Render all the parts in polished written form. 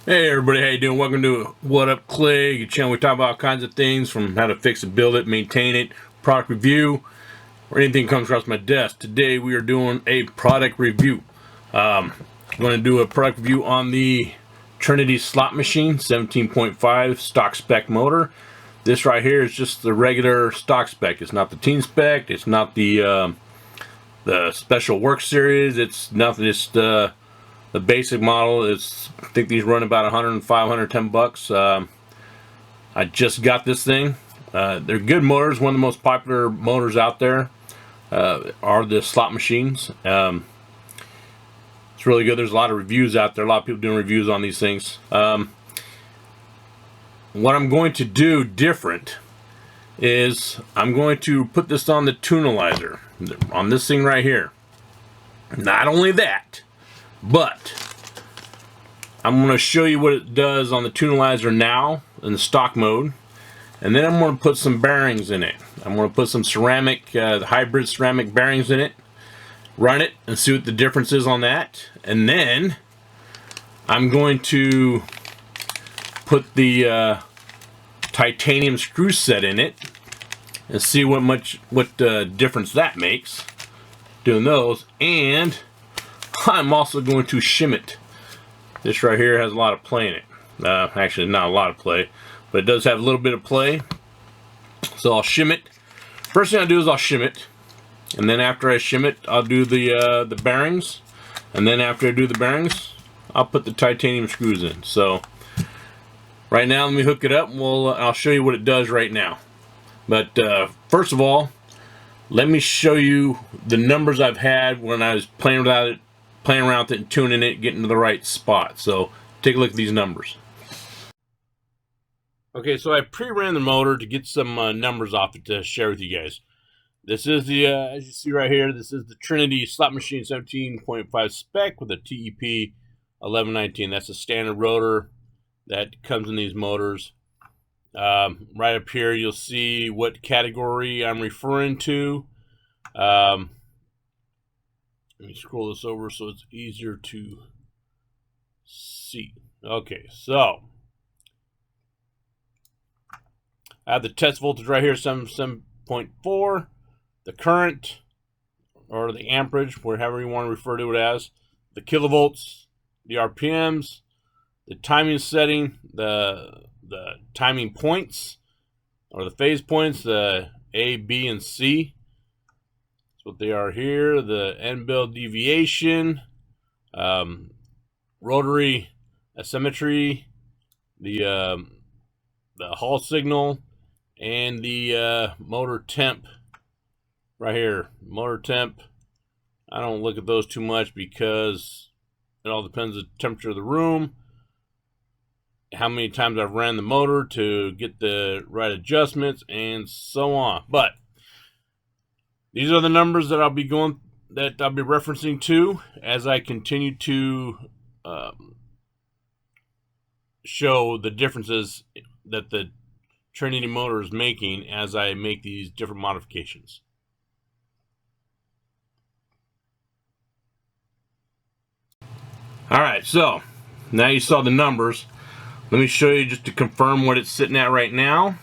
Hey everybody, how you doing? Welcome to What Up Clay, your channel. We talk about all kinds of things from how to fix it, build it, maintain it, product review, or anything comes across my desk. Today we are doing a product review. I'm going to do a product review on the Trinity Slot Machine 17.5 stock spec motor. This right here is just the regular stock spec. It's not the teen spec. It's not the special work series. It's nothing. It's the basic model. Is, I think these run about 105, 110 bucks. I just got this thing. They're good motors. One of the most popular motors out there are the slot machines. It's really good. There's a lot of reviews out there. A lot of people doing reviews on these things. What I'm going to do different is I'm going to put this on the tunalizer, on this thing right here. Not only that, but I'm going to show you what it does on the tunalizer now in the stock mode, and then I'm going to put some bearings in it. I'm going to put some ceramic, hybrid ceramic bearings in it, run it, and see what the difference is on that. And then I'm going to put the titanium screw set in it and see what difference that makes doing those. And I'm also going to shim it. This right here has a lot of play in it. Actually, not a lot of play, but it does have a little bit of play. So I'll shim it. First thing I'll do is I'll shim it, and then after I shim it, I'll do the bearings, and then after I do the bearings, I'll put the titanium screws in. So right now, let me hook it up, and I'll show you what it does right now. But first of all, let me show you the numbers I've had when I was playing around with it and tuning it, getting to the right spot. So take a look at these numbers. Okay, so I pre-ran the motor to get some numbers off it to share with you guys. This is the, as you see right here, this is the Trinity Slot Machine 17.5 spec with a TEP 1119. That's a standard rotor that comes in these motors. Right up here, you'll see what category I'm referring to. Let me scroll this over so it's easier to see. Okay, so I have the test voltage right here, 7.4. The current, or the amperage, whatever you want to refer to it as. The kilovolts, the RPMs, the timing setting, the timing points, or the phase points, the A, B, and C. What they are here, the end bell deviation, rotary asymmetry, the Hall signal, and the motor temp right here. Motor temp, I don't look at those too much because it all depends on the temperature of the room, how many times I've ran the motor to get the right adjustments, and so on. But these are the numbers that I'll be referencing to as I continue to show the differences that the Trinity motor is making as I make these different modifications. Alright, so now you saw the numbers. Let me show you just to confirm what it's sitting at right now.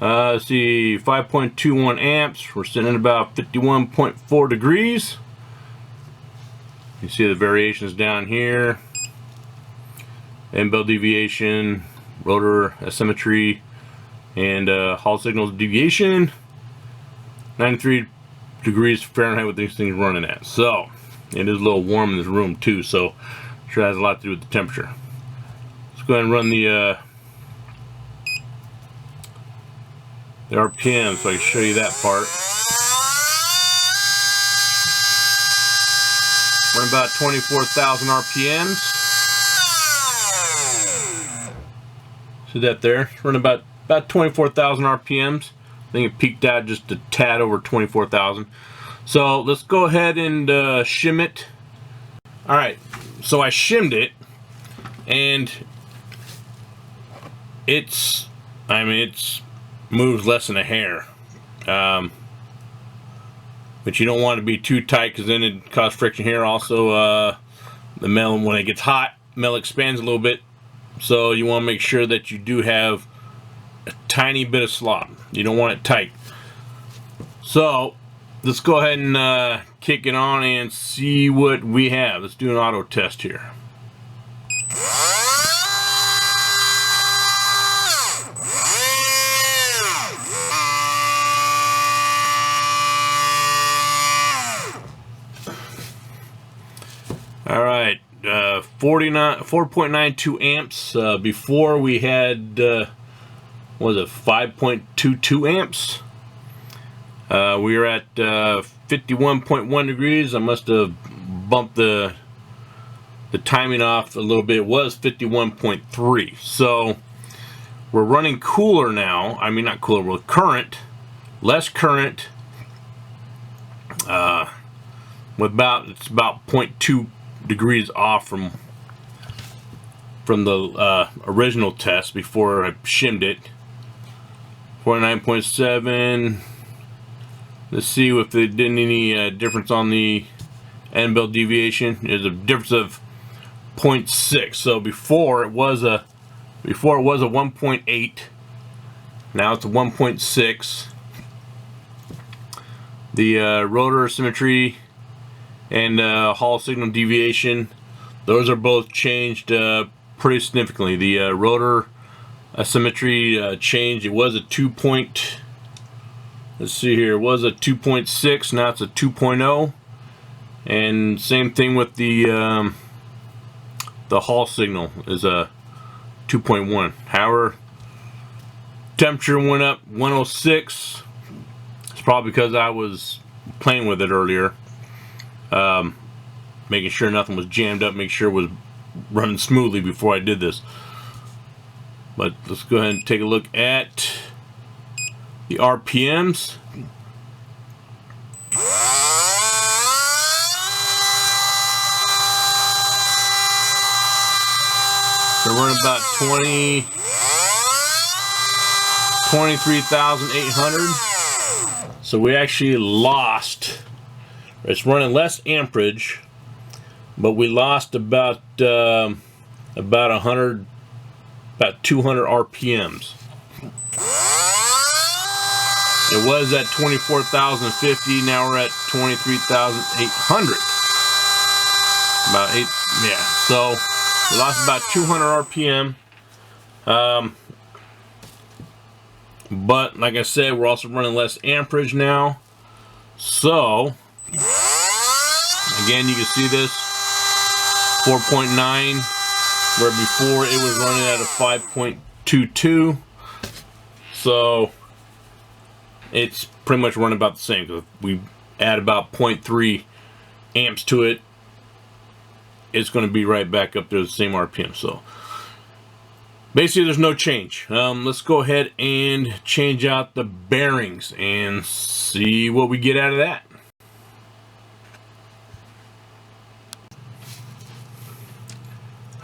Let's see, 5.21 amps. We're sitting at about 51.4 degrees. You see the variations down here. End bell deviation, rotor asymmetry, and Hall signal deviation. 93 degrees Fahrenheit with these things running at. So it is a little warm in this room too, so I'm sure it has a lot to do with the temperature. Let's go ahead and run the RPM so I can show you that part. We're about 24,000 RPMs. See that there? We're about 24,000 RPMs. I think it peaked out just a tad over 24,000. So let's go ahead and shim it. Alright, so I shimmed it, and I mean, it's moves less than a hair. But you don't want to be too tight, because then it causes friction here. Also, the metal, when it gets hot, metal expands a little bit. So you want to make sure that you do have a tiny bit of slop. You don't want it tight. So let's go ahead and kick it on and see what we have. Let's do an auto test here. All right, 4.92 amps. Before we had, what was it, 5.22 amps? We were at 51.1 degrees. I must have bumped the timing off a little bit. It was 51.3. So we're running cooler now. I mean, not cooler, with current, less current. With it's about 0.2 degrees off from the original test before I shimmed it. 49.7. Let's see if there didn't any difference on the end belt deviation. There's a difference of 0.6. So before it was a 1.8. Now it's a 1.6. The rotor symmetry and Hall signal deviation, those are both changed pretty significantly. The rotor symmetry changed. It was a 2. Let's see here. It was a 2.6. Now it's a 2.0. And same thing with the Hall signal is a 2.1. However, temperature went up 106. It's probably because I was playing with it earlier. Making sure nothing was jammed up, make sure it was running smoothly before I did this. But let's go ahead and take a look at the RPMs. They're running about 23,800. So we actually lost. It's running less amperage, but we lost about 200 RPMs. It was at 24,050. Now we're at 23,800. About 8, yeah. So we lost about 200 RPM. But like I said, we're also running less amperage now. So again, you can see this 4.9, where before it was running at a 5.22. So it's pretty much running about the same, because we add about 0.3 amps to it, it's going to be right back up there the same RPM. So basically there's no change. Let's go ahead and change out the bearings and see what we get out of that.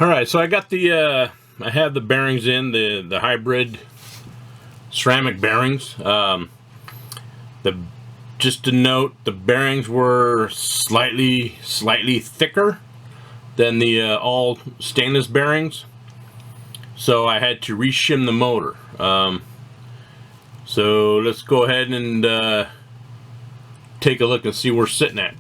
Alright, so I got I have the bearings in, the hybrid ceramic bearings. Just to note, the bearings were slightly thicker than the all stainless bearings. So I had to re-shim the motor. So let's go ahead and take a look and see where we're sitting at.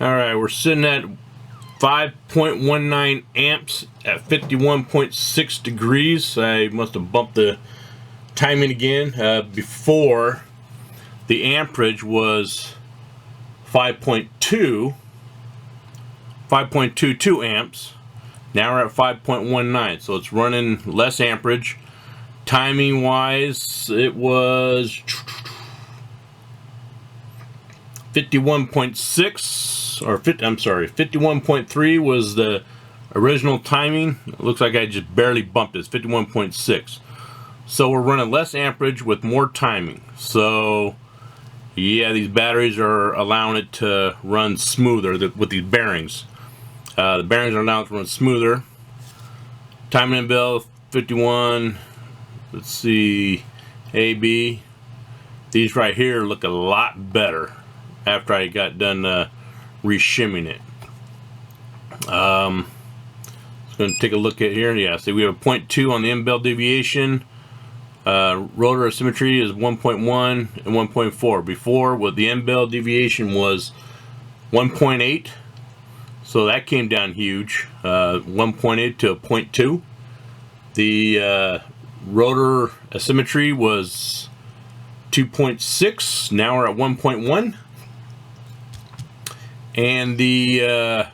Alright, we're sitting at 5.19 amps at 51.6 degrees. I must have bumped the timing again. Before, the amperage was 5.22 amps. Now we're at 5.19, so it's running less amperage. Timing wise, it was 51.6. Or 51.3 was the original timing. It looks like I just barely bumped it. It's 51.6. So we're running less amperage with more timing. So yeah, these batteries are allowing it to run smoother with these bearings. The bearings are allowing it to run smoother. Timing and bell 51. Let's see, AB. These right here look a lot better after I got done re-shimming it. Just going to take a look at here. Yeah, see we have a 0.2 on the end-bell deviation. Rotor asymmetry is 1.1 and 1.4. Before, with the end-bell deviation was 1.8, so that came down huge. 1.8 to a 0.2. The rotor asymmetry was 2.6. Now we're at 1.1. And the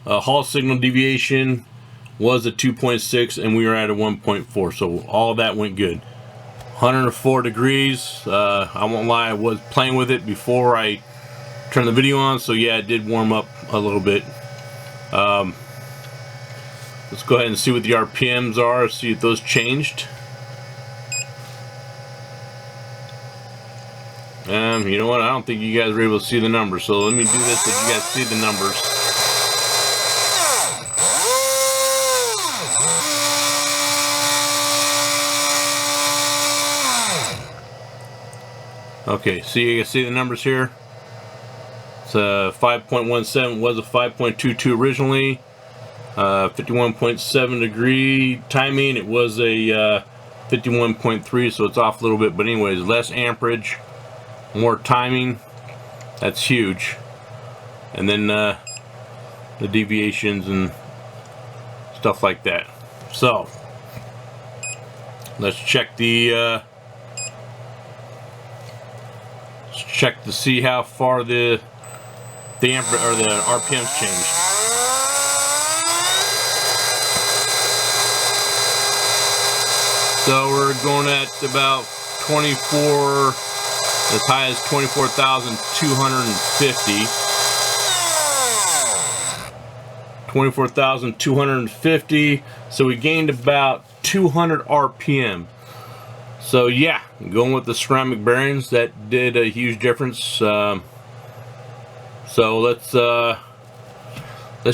Hall signal deviation was a 2.6, and we were at a 1.4. So all that went good. 104 degrees. I won't lie, I was playing with it before I turned the video on, so yeah, it did warm up a little bit. Let's go ahead and see what the RPMs are, see if those changed. You know what? I don't think you guys were able to see the numbers, so let me do this so you guys see the numbers. Okay, so you guys see the numbers here. It's a 5.17, was a 5.22 originally. 51.7 degree timing. It was a 51.3, so it's off a little bit. But anyways, less amperage, more timing. That's huge. And then the deviations and stuff like that. So let's check the check to see how far the amperage or the RPMs changed. So we're going at about 24, as high as 24,250. 24,250. So we gained about 200 RPM. So yeah, going with the ceramic bearings, that did a huge difference. So let's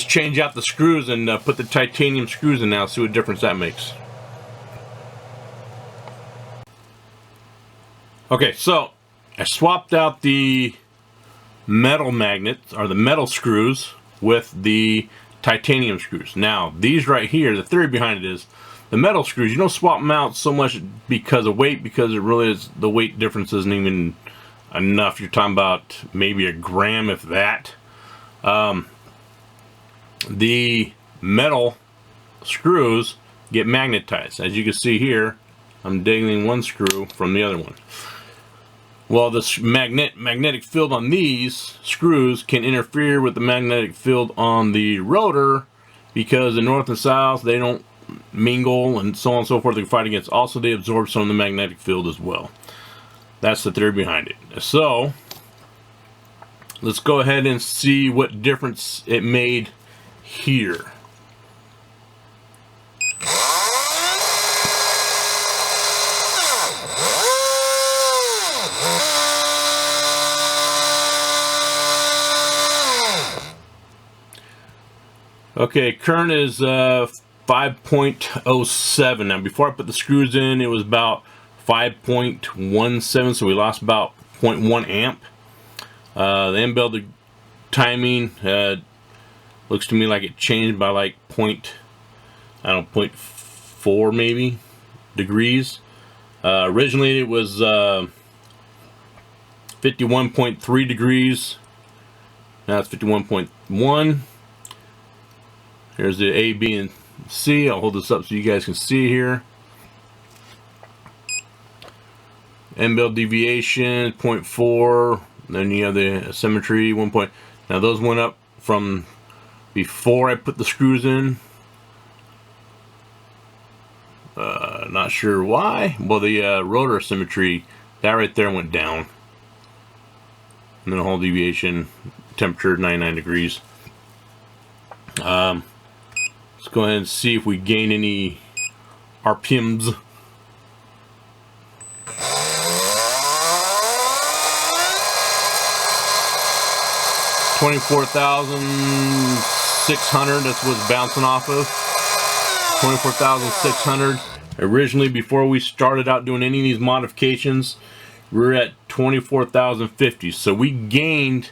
change out the screws and put the titanium screws in now, see what difference that makes. Okay, so I swapped out the metal magnets, or the metal screws, with the titanium screws. Now, these right here, the theory behind it is, the metal screws, you don't swap them out so much because of weight, because it really is, the weight difference isn't even enough. You're talking about maybe a gram, if that. The metal screws get magnetized. As you can see here, I'm dangling one screw from the other one. Well, the magnetic field on these screws can interfere with the magnetic field on the rotor, because the north and south, they don't mingle and so on and so forth. They can fight against. Also, they absorb some of the magnetic field as well. That's the theory behind it. So let's go ahead and see what difference it made here. Okay, current is 5.07. Now, before I put the screws in, it was about 5.17, so we lost about 0.1 amp. The end-bell timing looks to me like it changed by like 0.4 maybe degrees. Originally, it was 51.3 degrees. Now it's 51.1. Here's the A, B, and C. I'll hold this up so you guys can see here. End-bell deviation 0.4. Then you have the asymmetry 1 point. Now those went up from before I put the screws in. Not sure why. Well, the rotor asymmetry, that right there went down. And then the whole deviation, temperature 99 degrees. Let's go ahead and see if we gain any RPMs. 24,600. That's what it's bouncing off of. 24,600. Originally, before we started out doing any of these modifications, we were at 24,050. So we gained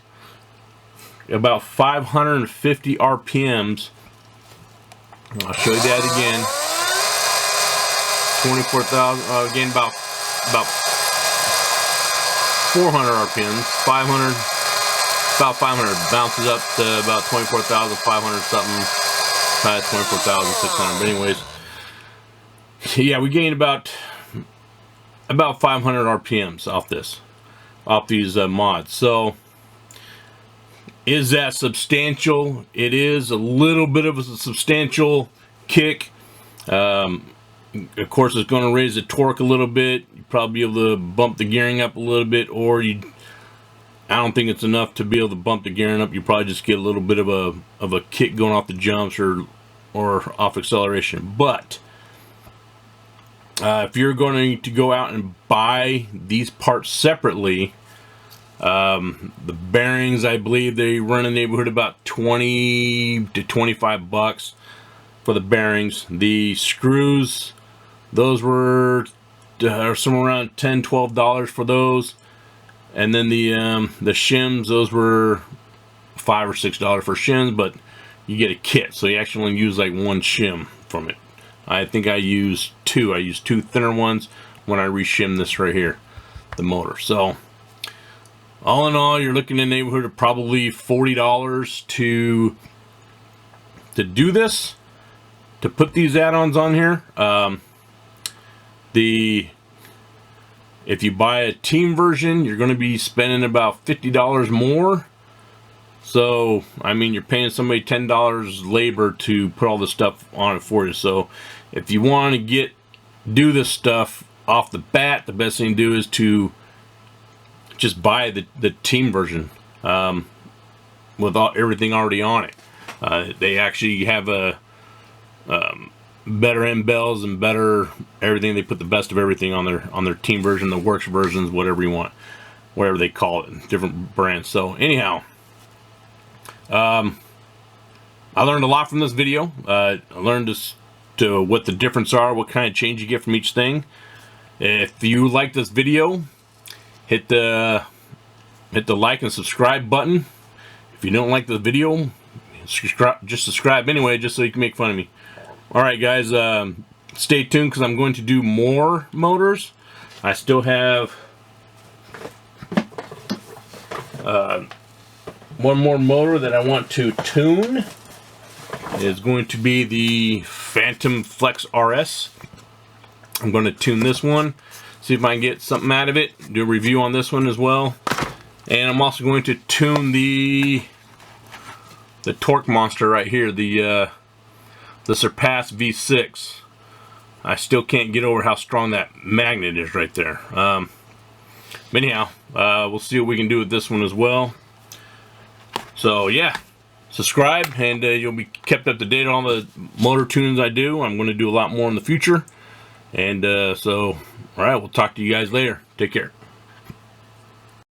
about 550 RPMs. I'll show you that again. 24,000. Again, about 400 RPMs. 500. About 500. Bounces up to about 24,500 something. 24,600. But anyways, yeah, we gained about 500 RPMs off these mods. So is that substantial? It is a little bit of a substantial kick. Of course, it's going to raise the torque a little bit. You'll probably be able to bump the gearing up a little bit, or I don't think it's enough to be able to bump the gearing up. You probably just get a little bit of a kick going off the jumps or off acceleration. But if you're going to go out and buy these parts separately, the bearings, I believe they run in the neighborhood about 20 to 25 bucks for the bearings. The screws, those were somewhere around $10-12 for those. And then the shims, those were $5 or $6 for shims, but you get a kit, so you actually only use like one shim from it. I think I used two. I used two thinner ones when I reshimmed this right here, the motor. So all in all, you're looking in the neighborhood of probably $40 to do this, to put these add-ons on here. If you buy a team version, you're going to be spending about $50 more. So, I mean, you're paying somebody $10 labor to put all this stuff on it for you. So, if you want to do this stuff off the bat, the best thing to do is to just buy the team version with everything already on it. They actually have a better end bells and better everything. They put the best of everything on their team version, the works versions, whatever you want, whatever they call it, different brands. So anyhow, I learned a lot from this video. I learned what the difference are, what kind of change you get from each thing. If you like this video, hit the like and subscribe button. If you don't like the video, just subscribe anyway, just so you can make fun of me. Alright guys, stay tuned because I'm going to do more motors. I still have one more motor that I want to tune. It is going to be the Phantom Flex RS. I'm going to tune this one, see if I can get something out of it, do a review on this one as well. And I'm also going to tune the torque monster right here, the Surpass V6. I still can't get over how strong that magnet is right there. But anyhow, we'll see what we can do with this one as well. So yeah, subscribe and you'll be kept up to date on all the motor tunings I do. I'm going to do a lot more in the future. And so, alright, we'll talk to you guys later. Take care.